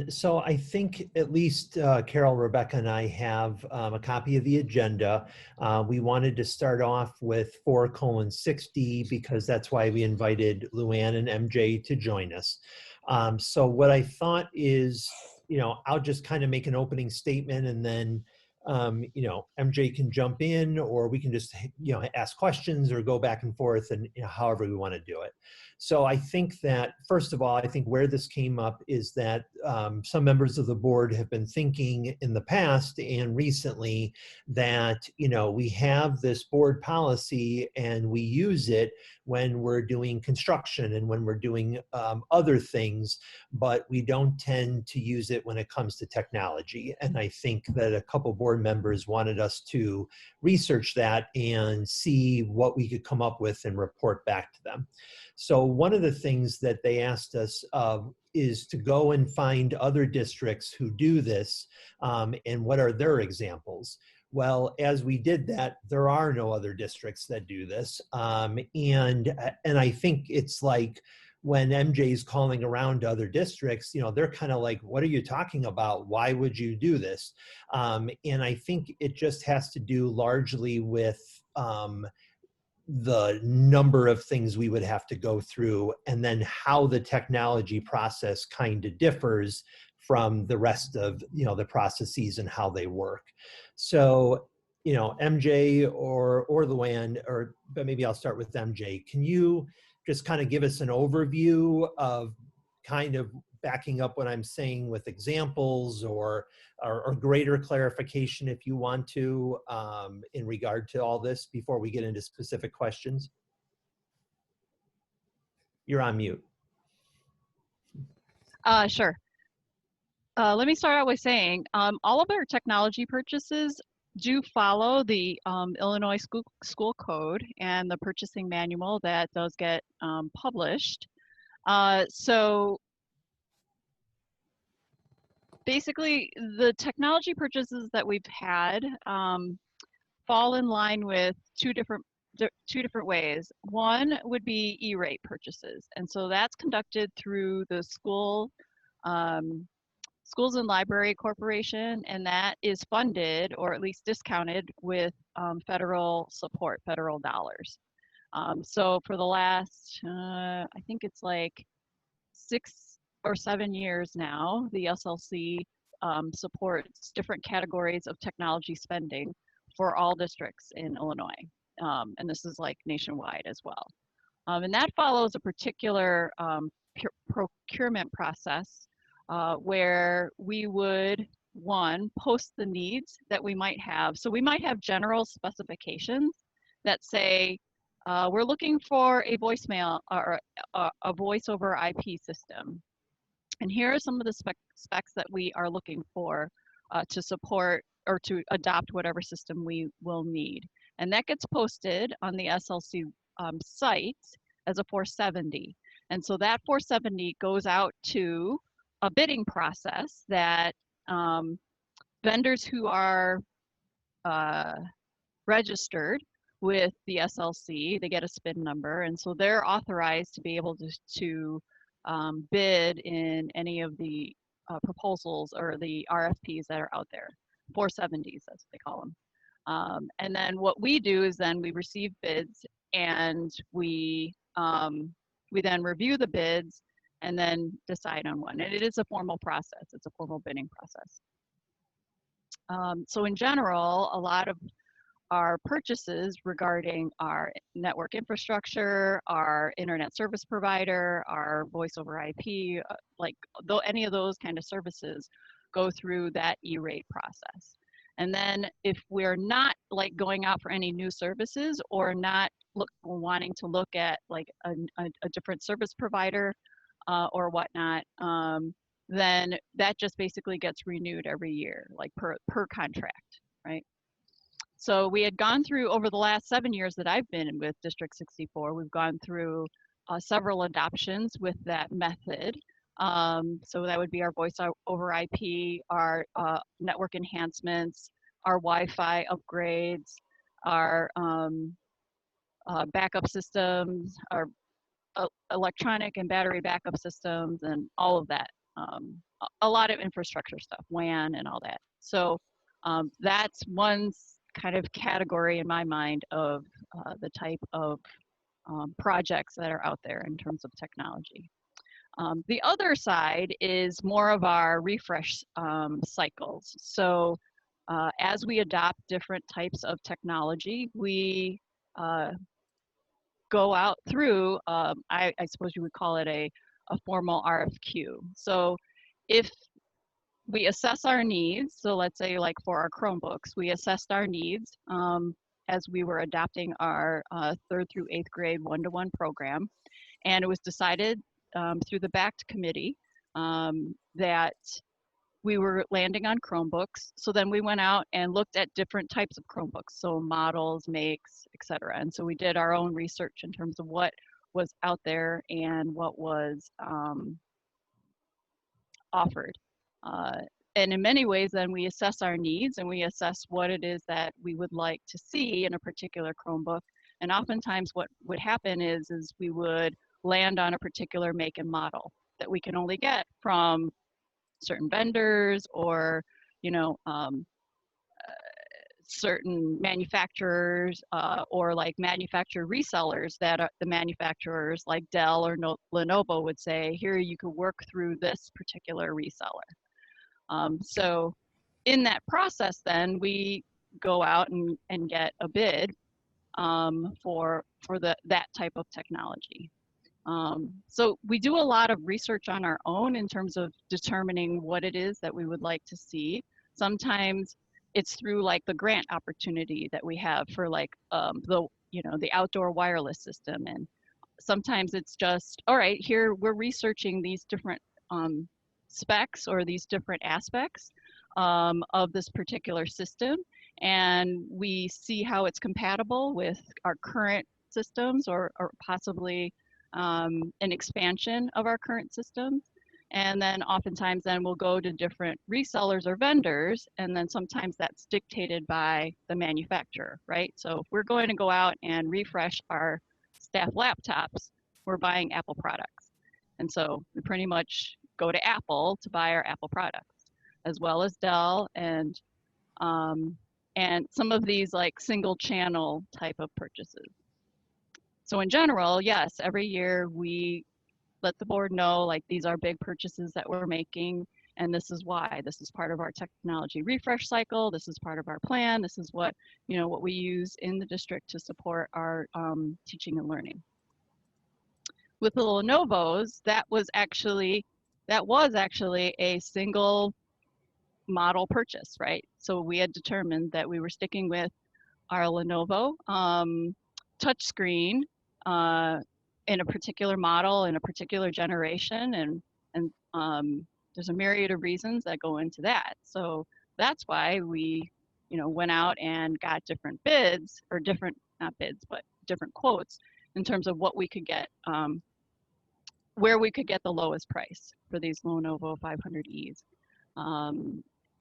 So I think at least Carol, Rebecca, and I have a copy of the agenda. We wanted to start off with 4:60 because that's why we invited Luann and MJ to join us. So what I thought is, I'll just kind of make an opening statement and then, MJ can jump in, or we can just, ask questions or go back and forth, and however we want to do it. So I think that, first of all, I think where this came up is that some members of the board have been thinking in the past and recently that, we have this board policy and we use it when we're doing construction and when we're doing other things, but we don't tend to use it when it comes to technology. And I think that a couple board members wanted us to research that and see what we could come up with and report back to them. So one of the things that they asked us is to go and find other districts who do this, and what are their examples. Well, as we did that, there are no other districts that do this, and I think it's like when MJ's calling around to other districts, they're kind of like, "What are you talking about? Why would you do this?" And I think it just has to do largely with the number of things we would have to go through, and then how the technology process kind of differs from the rest of the processes and how they work. So MJ or Luann, but maybe I'll start with MJ. Can you just kind of give us an overview of kind of backing up what I'm saying with examples or greater clarification if you want to, in regard to all this before we get into specific questions? You're on mute. Sure. Let me start out with saying all of our technology purchases do follow the Illinois School Code and the purchasing manual that does get published. So basically, the technology purchases that we've had fall in line with two different ways. One would be E-rate purchases, and so that's conducted through the Schools and Library Corporation, and that is funded, or at least discounted, with federal support, federal dollars. So for the last, I think it's like 6 or 7 years now, the SLC supports different categories of technology spending for all districts in Illinois. And this is like nationwide as well. And that follows a particular procurement process where we would, one, post the needs that we might have. So we might have general specifications that say, we're looking for a voicemail or a voice over IP system. And here are some of the specs that we are looking for to support or to adopt whatever system we will need. And that gets posted on the SLC site as a 470. And so that 470 goes out to a bidding process that vendors who are registered with the SLC, they get a SPIN number, and so they're authorized to be able to bid in any of the proposals or the RFPs that are out there. 470s, that's what they call them. And then what we do is then we receive bids, and we then review the bids and then decide on one. And it is a formal process. It's a formal bidding process. So in general, a lot of our purchases regarding our network infrastructure, our internet service provider, our voice over IP, any of those kind of services go through that E-rate process. And then if we're not like going out for any new services or not wanting to look at like a different service provider or whatnot, then that just basically gets renewed every year, like per contract, right? So we had gone through, over the last 7 years that I've been with District 64, we've gone through several adoptions with that method. So that would be our voice over IP, our network enhancements, our Wi-Fi upgrades, our backup systems, our electronic and battery backup systems, and all of that a lot of infrastructure stuff, WAN and all that. So that's one kind of category in my mind of the type of projects that are out there in terms of technology. The other side is more of our refresh cycles. So as we adopt different types of technology, we go out through, I suppose you would call it a formal RFQ. So if we assess our needs, so let's say like for our Chromebooks, we assessed our needs as we were adopting our 3rd through 8th grade one-to-one program. And it was decided through the BACT committee that we were landing on Chromebooks. So then we went out and looked at different types of Chromebooks, so models, makes, et cetera. And so we did our own research in terms of what was out there and what was offered. And in many ways, then we assess our needs and we assess what it is that we would like to see in a particular Chromebook. And oftentimes what would happen is we would land on a particular make and model that we can only get from certain vendors or, you know, certain manufacturers or like manufacturer resellers that are the manufacturers like Dell or Lenovo would say, here you can work through this particular reseller. So in that process, then we go out and get a bid for that type of technology. So we do a lot of research on our own in terms of determining what it is that we would like to see. Sometimes it's through like the grant opportunity that we have for like the outdoor wireless system, and sometimes it's just, all right, here we're researching these different specs or these different aspects of this particular system, and we see how it's compatible with our current systems or possibly an expansion of our current systems. And then oftentimes then we'll go to different resellers or vendors, and then sometimes that's dictated by the manufacturer, right? So if we're going to go out and refresh our staff laptops, we're buying Apple products. And so we pretty much go to Apple to buy our Apple products, as well as Dell and some of these like single channel type of purchases. So in general, yes, every year we let the board know like these are big purchases that we're making, and this is why. This is part of our technology refresh cycle. This is part of our plan. This is what what we use in the district to support our teaching and learning. With the Lenovo's, that was actually a single model purchase, right? So we had determined that we were sticking with our Lenovo touchscreen in a particular model, in a particular generation, and there's a myriad of reasons that go into that. So that's why we, went out and got different bids, or not bids, but different quotes in terms of what we could get, where we could get the lowest price for these Lenovo 500Es.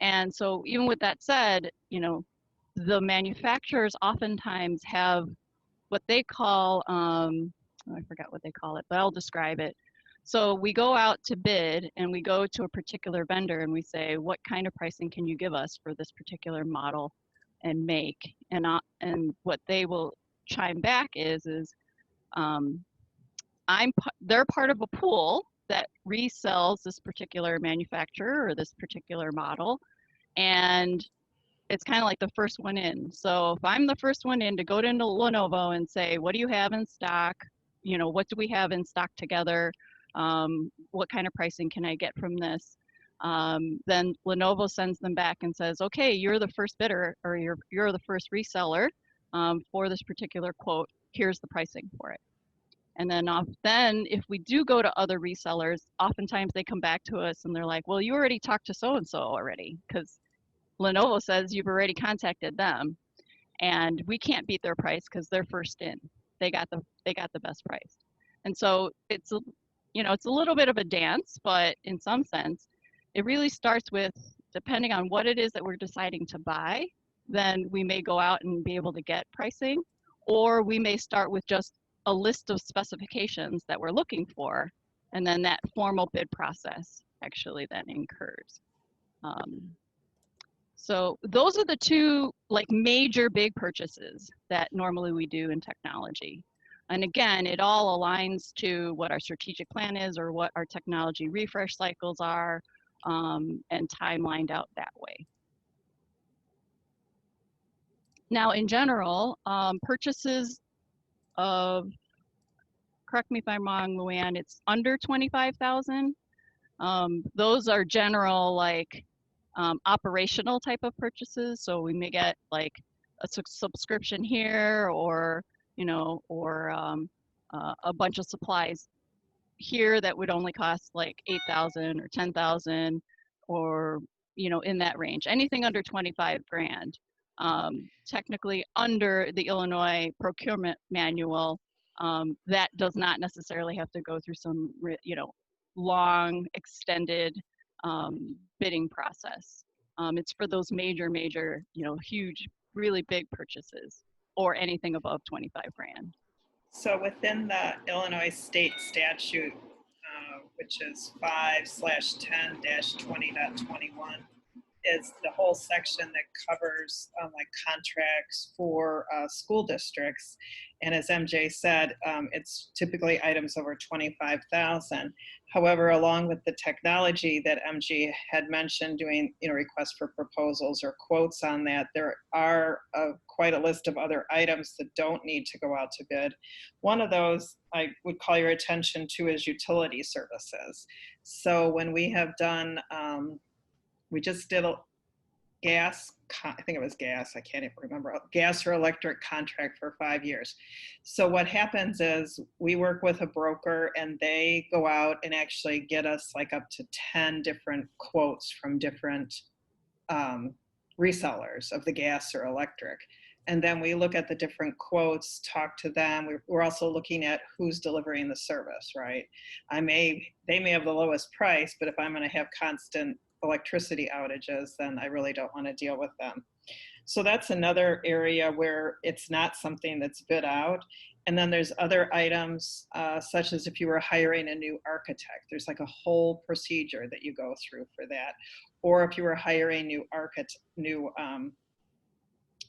And so even with that said, the manufacturers oftentimes have what they call, I forgot what they call it, but I'll describe it. So we go out to bid and we go to a particular vendor and we say, what kind of pricing can you give us for this particular model and make? And what they will chime back is they're part of a pool that resells this particular manufacturer or this particular model, and it's kind of like the first one in. So if I'm the first one in to go to Lenovo and say, what do you have in stock? What do we have in stock together? What kind of pricing can I get from this? Then Lenovo sends them back and says, okay, you're the first bidder, or you're the first reseller for this particular quote. Here's the pricing for it. And then if we do go to other resellers, oftentimes they come back to us and they're like, well, you already talked to so-and-so already, because Lenovo says you've already contacted them, and we can't beat their price because they're first in. They got the best price. And so it's a little bit of a dance, but in some sense, it really starts with, depending on what it is that we're deciding to buy, then we may go out and be able to get pricing, or we may start with just a list of specifications that we're looking for, and then that formal bid process actually then incurs. So those are the two like major big purchases that normally we do in technology. And again, it all aligns to what our strategic plan is or what our technology refresh cycles are, and timelined out that way. Now, in general, purchases of, correct me if I'm wrong, Luann, it's under 25,000. Those are general like operational type of purchases. So we may get like a subscription here, or or a bunch of supplies here that would only cost like 8,000 or 10,000, or in that range. Anything under 25 grand. Technically under the Illinois procurement manual, that does not necessarily have to go through some long extended bidding process. It's for those major, huge, really big purchases, or anything above 25 grand. So within the Illinois state statute, which is 5/10-20.21, is the whole section that covers like contracts for school districts. And as MJ said, it's typically items over 25,000. However, along with the technology that MJ had mentioned, doing requests for proposals or quotes on that, there are quite a list of other items that don't need to go out to bid. One of those I would call your attention to is utility services. So when we have done, we just did a gas, I think it was gas, I can't even remember, gas or electric contract for 5 years. So what happens is we work with a broker and they go out and actually get us like up to 10 different quotes from different resellers of the gas or electric. And then we look at the different quotes, talk to them. We're also looking at who's delivering the service, right? They may have the lowest price, but if I'm going to have constant electricity outages, then I really don't want to deal with them. So that's another area where it's not something that's bid out. And then there's other items, such as if you were hiring a new architect, there's like a whole procedure that you go through for that. Or if you were hiring new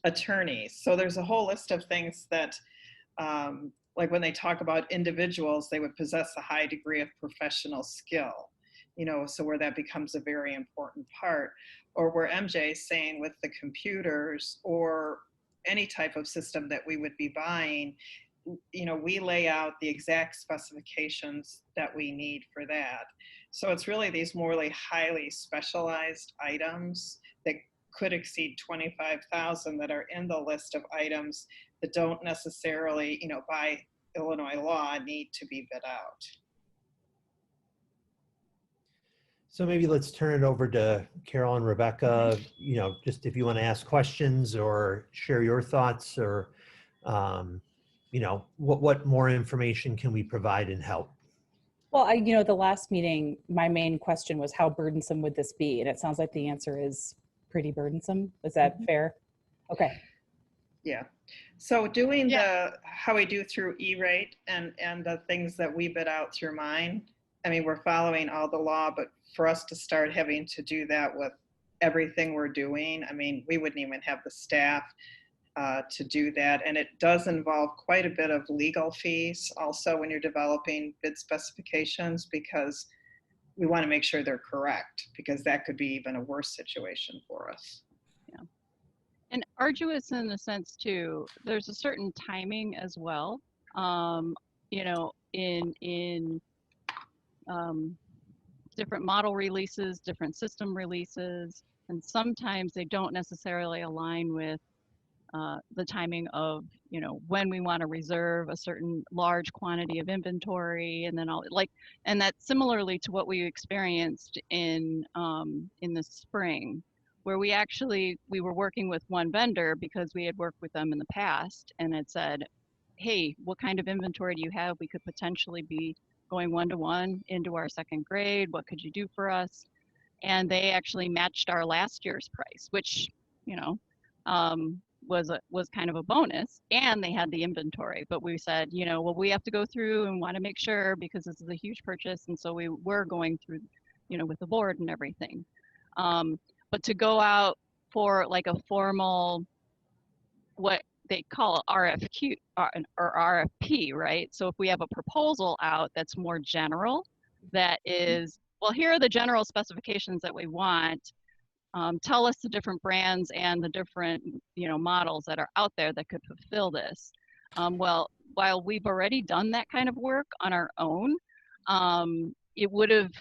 attorneys. So there's a whole list of things that, like when they talk about individuals, they would possess a high degree of professional skill, so where that becomes a very important part. Or where MJ is saying with the computers or any type of system that we would be buying, we lay out the exact specifications that we need for that. So it's really these more highly specialized items that could exceed 25,000 that are in the list of items that don't necessarily, by Illinois law, need to be bid out. So maybe let's turn it over to Carol and Rebecca, just if you want to ask questions or share your thoughts, or, what more information can we provide and help? Well, the last meeting, my main question was how burdensome would this be? And it sounds like the answer is pretty burdensome. Is that fair? Okay. Yeah. So doing how we do through E-rate and the things that we bid out through mine, I mean, we're following all the law, but for us to start having to do that with everything we're doing, I mean, we wouldn't even have the staff to do that. And it does involve quite a bit of legal fees also when you're developing bid specifications, because we want to make sure they're correct, because that could be even a worse situation for us. Yeah. And arduous in the sense too, there's a certain timing as well. In different model releases, different system releases, and sometimes they don't necessarily align with the timing of when we want to reserve a certain large quantity of inventory, and then and that's similarly to what we experienced in the spring, where we were working with one vendor because we had worked with them in the past and had said, hey, what kind of inventory do you have? We could potentially be going 1-to-1 into our second grade. What could you do for us? And they actually matched our last year's price, which was kind of a bonus, and they had the inventory. But we said, well, we have to go through and want to make sure, because this is a huge purchase, and so we were going through with the board and everything. But to go out for like a formal, what they call RFQ or RFP, right? So if we have a proposal out that's more general, that is, well, here are the general specifications that we want. Tell us the different brands and the different, models that are out there that could fulfill this. Well, while we've already done that kind of work on our own, it would have,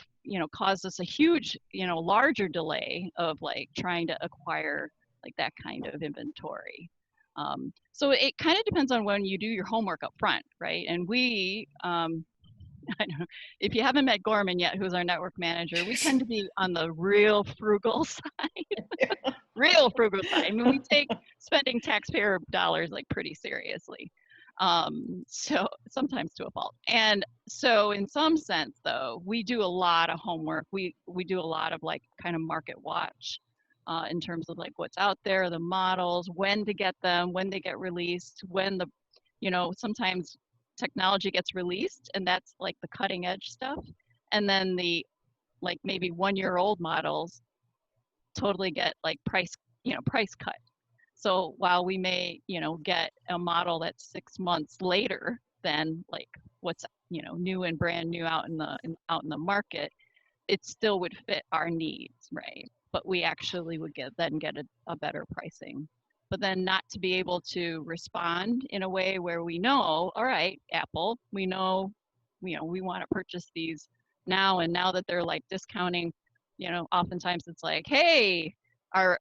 caused us a huge, larger delay of like trying to acquire like that kind of inventory. So it kind of depends on when you do your homework up front, right? And we, I don't know, if you haven't met Gorman yet, who's our network manager, we tend to be on the real frugal side, real frugal side. I mean, we take spending taxpayer dollars like pretty seriously. So sometimes to a fault. And so in some sense though, we do a lot of homework. We do a lot of like kind of market watch in terms of like what's out there, the models, when to get them, when they get released, when the, sometimes technology gets released and that's like the cutting edge stuff. And then the like maybe 1-year-old models totally get like price cut. So while we may, get a model that's 6 months later than like what's, new and brand new out in the market, it still would fit our needs, right? But we actually would get a better pricing. But then not to be able to respond in a way where we know, all right, Apple, we know, we want to purchase these now, and now that they're like discounting, oftentimes it's like, hey, our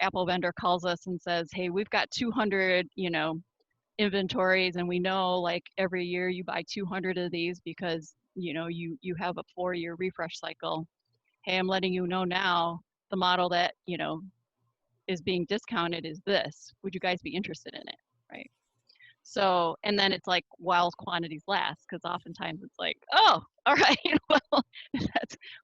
Apple vendor calls us and says, hey, we've got 200, inventories, and we know like every year you buy 200 of these because, you have a 4-year refresh cycle. Hey, I'm letting you know now the model that, is being discounted is this. Would you guys be interested in it, right? So, and then it's like while quantities last, because oftentimes it's like, oh, all right, well,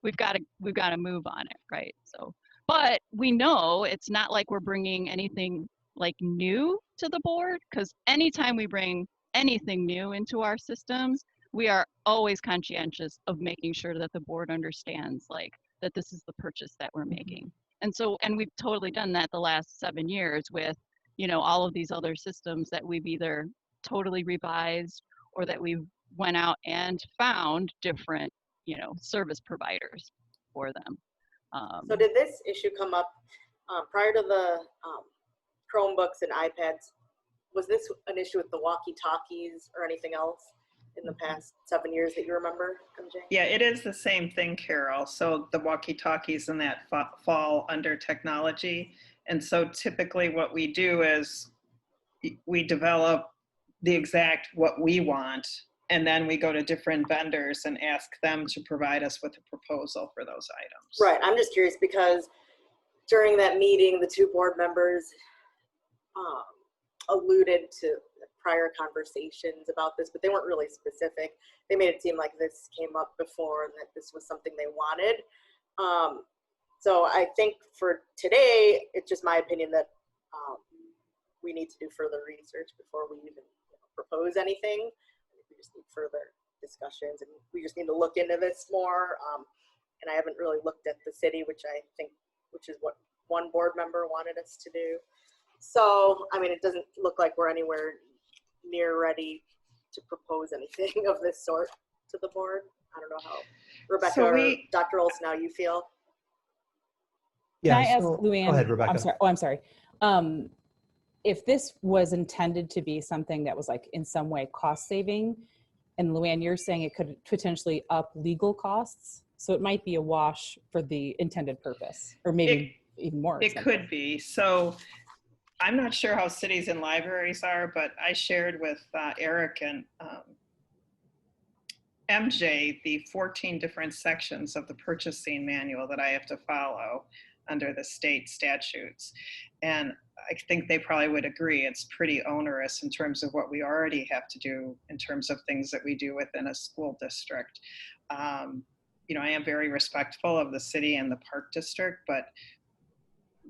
we've got to move on it, right? So, but we know it's not like we're bringing anything like new to the board, because anytime we bring anything new into our systems, we are always conscientious of making sure that the board understands like that this is the purchase that we're making. And so, and we've totally done that the last 7 years with, all of these other systems that we've either totally revised or that we went out and found different, service providers for them. So did this issue come up prior to the Chromebooks and iPads? Was this an issue with the walkie-talkies or anything else in the past 7 years that you remember, MJ? Yeah, it is the same thing, Carol. So the walkie-talkies and that fall under technology. And so typically what we do is we develop the exact what we want, and then we go to different vendors and ask them to provide us with a proposal for those items. Right, I'm just curious because during that meeting, the 2 board members alluded to prior conversations about this, but they weren't really specific. They made it seem like this came up before and that this was something they wanted. So I think for today, it's just my opinion that we need to do further research before we even propose anything. We just need further discussions, and we just need to look into this more. And I haven't really looked at the city, which is what one board member wanted us to do. So, I mean, it doesn't look like we're anywhere near ready to propose anything of this sort to the board. I don't know how Rebecca or Dr. Olson, how you feel. Yeah, Can I ask Luann? Go ahead, Rebecca. I'm sorry. If this was intended to be something that was like in some way cost saving, and Luann, you're saying it could potentially up legal costs, so it might be a wash for the intended purpose, or maybe even more. It could be. So I'm not sure how cities and libraries are, but I shared with Eric and MJ the 14 different sections of the purchasing manual that I have to follow under the state statutes. And I think they probably would agree it's pretty onerous in terms of what we already have to do in terms of things that we do within a school district. I am very respectful of the city and the park district, but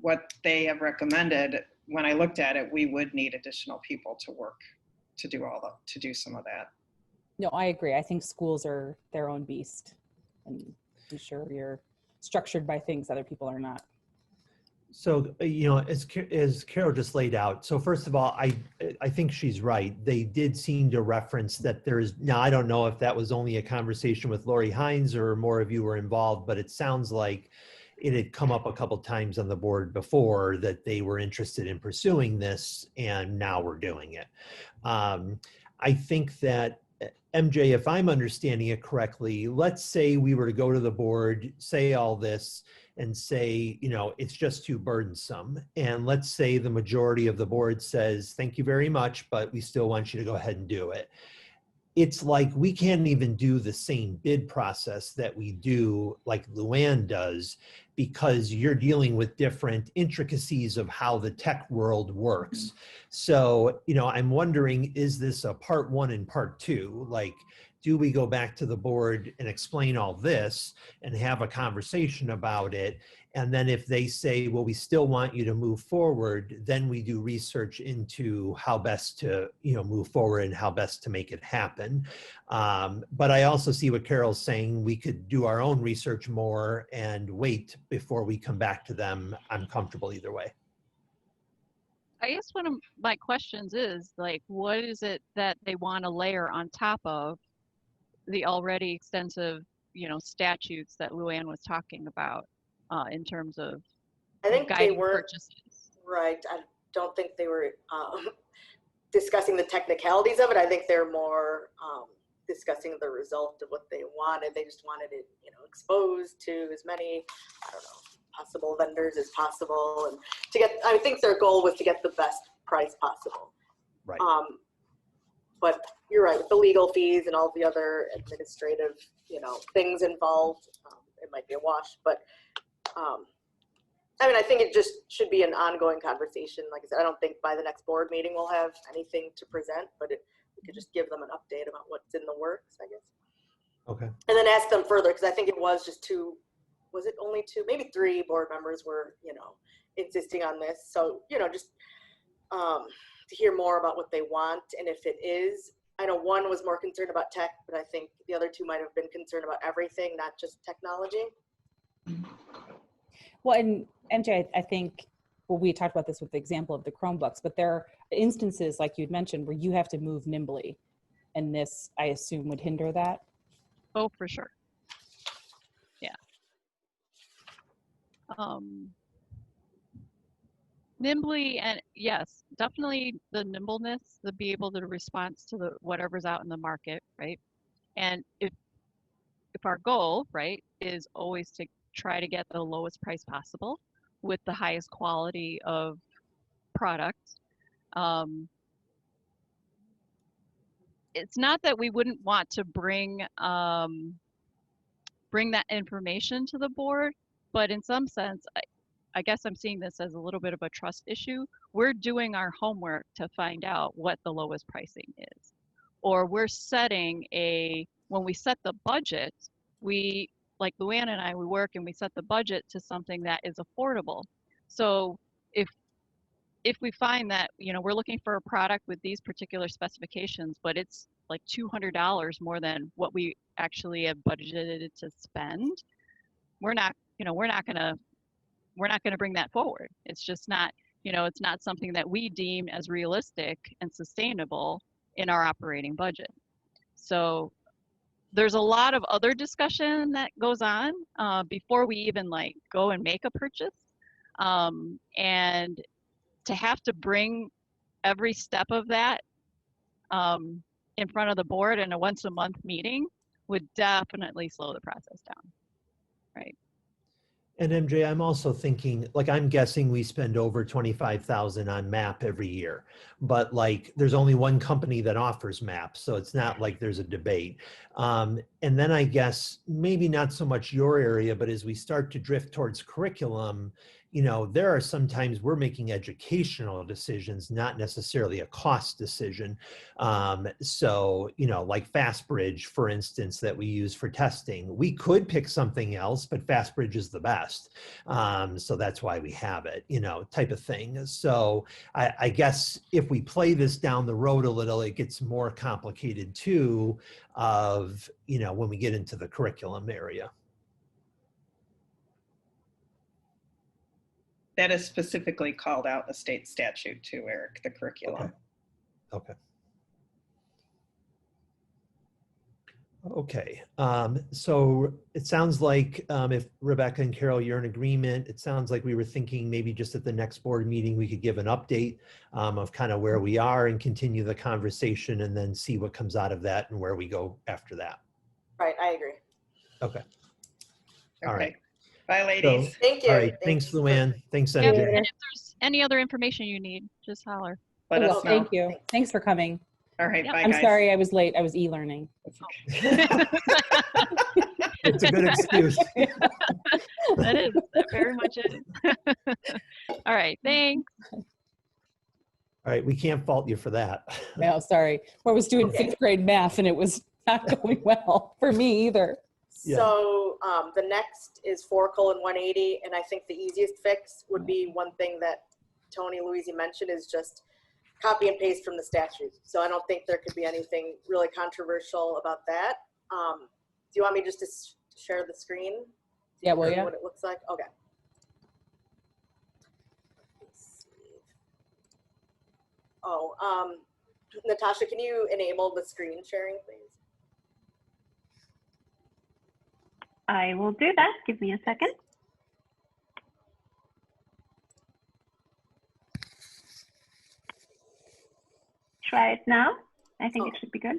what they have recommended, when I looked at it, we would need additional people to work to do some of that. No, I agree. I think schools are their own beast. And be sure you're structured by things other people are not. So, as Carol just laid out, so first of all, I think she's right. They did seem to reference that now I don't know if that was only a conversation with Lori Hines or more of you were involved, but it sounds like it had come up a couple times on the board before that they were interested in pursuing this, and now we're doing it. I think that, MJ, if I'm understanding it correctly, let's say we were to go to the board, say all this, and say, it's just too burdensome. And let's say the majority of the board says, thank you very much, but we still want you to go ahead and do it. It's like we can't even do the same bid process that we do like Luann does, because you're dealing with different intricacies of how the tech world works. So, I'm wondering, is this a part one and part two? Like, do we go back to the board and explain all this and have a conversation about it? And then if they say, well, we still want you to move forward, then we do research into how best to, move forward and how best to make it happen. But I also see what Carol's saying. We could do our own research more and wait before we come back to them. I'm comfortable either way. I guess one of my questions is, like, what is it that they want to layer on top of the already extensive, statutes that Luann was talking about in terms of I think guiding they were purchases? right. I don't think they were discussing the technicalities of it. I think they're more discussing the result of what they wanted. They just wanted it, exposed to as many, possible vendors as possible, and I think their goal was to get the best price possible. Right. But you're right, with the legal fees and all the other administrative, things involved, it might be a wash. But I think it just should be an ongoing conversation. Like I said, I don't think by the next board meeting we'll have anything to present, but we could just give them an update about what's in the works, I guess. Okay. And then ask them further, because I think it was just only two, maybe three board members were, insisting on this. So, just to hear more about what they want. And if it is, I know one was more concerned about tech, but I think the other two might have been concerned about everything, not just technology. Well, and MJ, I think, we talked about this with the example of the Chromebooks, but there are instances, like you'd mentioned, where you have to move nimbly. And this, I assume, would hinder that? Oh, for sure. Yeah. Nimbly, and yes, definitely the nimbleness, to be able to respond to whatever's out in the market, right? And if our goal, right, is always to try to get the lowest price possible with the highest quality of product, it's not that we wouldn't want to bring that information to the board, but in some sense, I guess I'm seeing this as a little bit of a trust issue. We're doing our homework to find out what the lowest pricing is. Or we're when we set the budget, like Luann and I, we work and we set the budget to something that is affordable. So if we find that, we're looking for a product with these particular specifications, but it's like $200 more than what we actually have budgeted to spend, we're not going to bring that forward. It's just not, it's not something that we deem as realistic and sustainable in our operating budget. So there's a lot of other discussion that goes on before we even go and make a purchase. And to have to bring every step of that in front of the board in a once a month meeting would definitely slow the process down, right? And MJ, I'm also thinking, I'm guessing we spend over 25,000 on MAP every year, but there's only one company that offers MAP, so it's not like there's a debate. And then I guess maybe not so much your area, but as we start to drift towards curriculum, there are sometimes we're making educational decisions, not necessarily a cost decision. So, like FastBridge, for instance, that we use for testing, we could pick something else, but FastBridge is the best. So that's why we have it, type of thing. So I guess if we play this down the road a little, it gets more complicated too, when we get into the curriculum area. That is specifically called out in the state statute too, Eric, the curriculum. Okay. Okay, so it sounds like if Rebecca and Carol, you're in agreement, it sounds like we were thinking maybe just at the next board meeting, we could give an update of kind of where we are and continue the conversation and then see what comes out of that and where we go after that. Right, I agree. Okay. All Okay. right. Bye, ladies. Thank you. All right, thanks, Luann. Thanks, Yeah, MJ. and if there's any other information you need, just holler. Let Well, us know. thank you. Thanks for coming. All right, Yep. bye, I'm guys. sorry I was late. I was e-learning. That's okay. It's a good excuse. That is, that very much is. All right, thanks. All right, we can't fault you for that. No, sorry. I was doing Okay. 5th grade math and it was not going well for me either. Yeah. So the next is 4:180, and I think the easiest fix would be one thing that Tony Louisi mentioned is just copy and paste from the statute. So I don't think there could be anything really controversial about that. Do you want me just to share the screen? Yeah, well, yeah. What it looks like? Okay. Let's see. Oh, Natasha, can you enable the screen sharing, please? I will do that. Give me a second. Try it now. I think it should be good.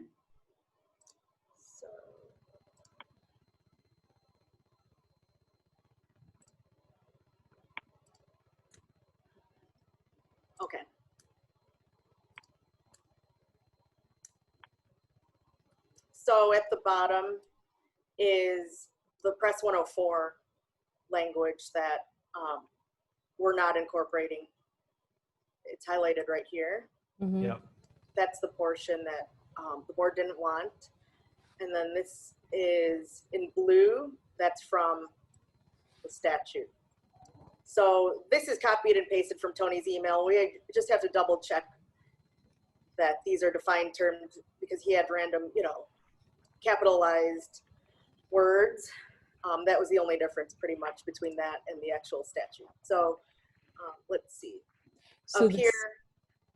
So, okay. So at the bottom is the Press 104 language that we're not incorporating. It's highlighted right here. Mhm. Yeah. That's the portion that the board didn't want. And then this is in blue, that's from the statute. So this is copied and pasted from Tony's email. We just have to double check that these are defined terms because he had random, capitalized words. That was the only difference pretty much between that and the actual statute. So let's see. So Up here,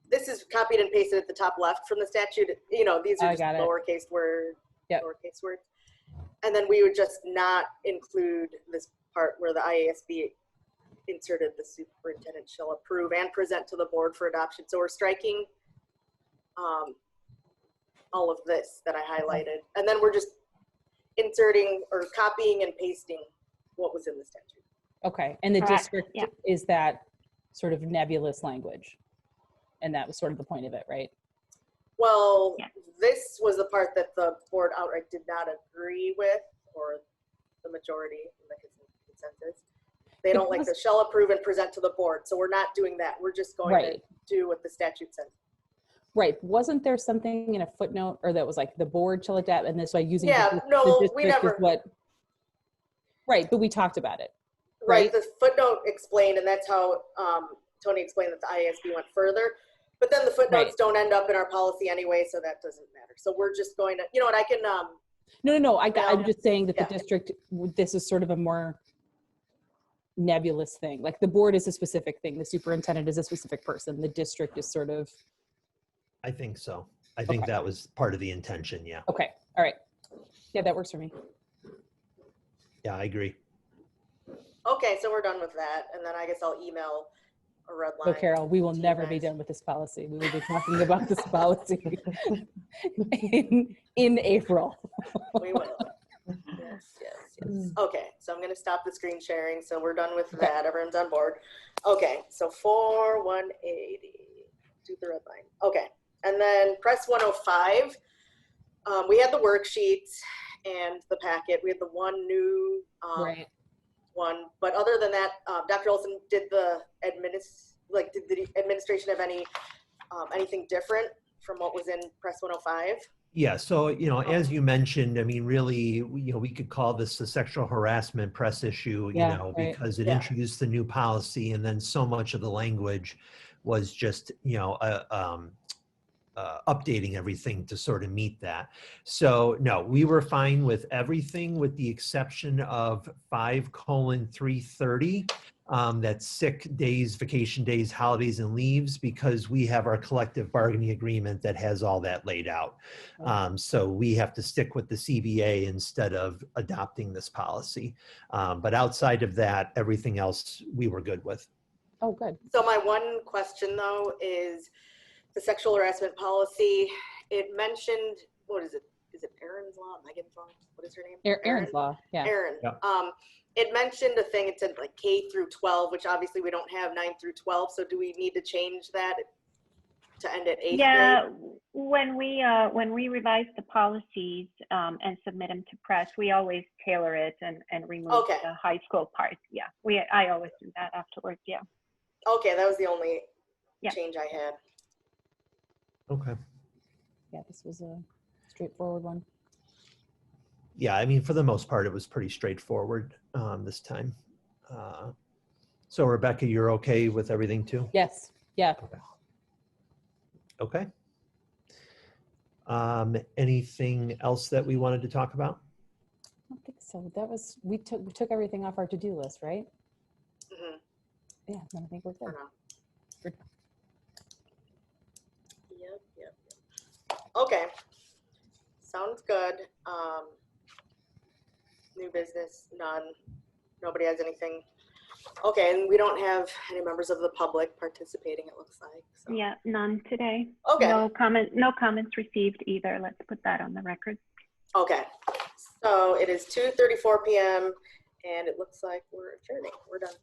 this is copied and pasted at the top left from the statute. These are I just got it. lowercase words, Yep. lowercase words. And then we would just not include this part where the IASB inserted the superintendent shall approve and present to the board for adoption. So we're striking all of this that I highlighted. And then we're just inserting or copying and pasting what was in the statute. Okay, and the Correct, district yeah. is that sort of nebulous language. And that was sort of the point of it, right? Well, Yeah. this was the part that the board outright did not agree with, or the majority in the consensus. They don't like the shall approve and present to the board. So we're not doing that. We're just going to Right. do what the statute says. Right, wasn't there something in a footnote or that was like the board shall adapt and this way using Yeah, the no, we district never- is what? Right, but we talked about it. Right. Right. The footnote explained, and that's how Tony explained that the IASB went further. But then the footnotes Right. don't end up in our policy anyway, so that doesn't matter. So we're just going to, what I can, No, I'm just saying that Yeah. the district, this is sort of a more nebulous thing. Like the board is a specific thing, the superintendent is a specific person, the district is sort of, I think so. I think Okay. that was part of the intention. Yeah. okay, all right. Yeah, that works for me. Yeah, I agree. okay, so we're done with that. And then I guess I'll email a red line. So Carol, we will to you never be guys. done with this policy. We will be talking about this policy in April. We will. Yes. Okay, so I'm going to stop the screen sharing. So we're done with Okay. that. Everyone's on board. Okay, so 4:180, do the red line. Okay, and then press 105. We had the worksheets and the packet. We had the one new Right. one, but other than that, Dr. Olson, did the administration have anything different from what was in press 105? Yeah, so, as you mentioned, I mean, really, we could call this the sexual harassment press issue, Yeah, right. because it Yeah. introduced the new policy and then so much of the language was just, updating everything to sort of meet that. So no, we were fine with everything with the exception of 5:330. That's sick days, vacation days, holidays, and leaves, because we have our collective bargaining agreement that has all that laid out. So we have to stick with the CBA instead of adopting this policy. But outside of that, everything else we were good with. Oh, good. So my one question though is the sexual harassment policy. It mentioned, what is it? Is it Erin's Law, Megan's Law? What is her name? Erin's Law, yeah. Erin. Yeah. It mentioned a thing, it said like K through 12, which obviously we don't have 9 through 12. So do we need to change that to end at 8th Yeah, grade? when we revise the policies and submit them to press, we always tailor it and remove Okay. the high school part. Yeah, I always do that afterwards. Yeah. Okay, that was the only Yeah. change I had. Okay. Yeah, this was a straightforward one. Yeah, I mean, for the most part, it was pretty straightforward this time. So Rebecca, you're okay with everything too? Yes, yeah. Okay. Anything else that we wanted to talk about? I don't think so. That was, we took everything off our to-do list, right? Mm-hmm. Yeah, then I think we're good. Good. Yep. Okay. Sounds good. New business, none. Nobody has anything. Okay, and we don't have any members of the public participating, it looks like. So. Yeah, none today. Okay. No comments received either. Let's put that on the record. Okay. So it is 2:34 p.m. and it looks like we're adjourning. We're done.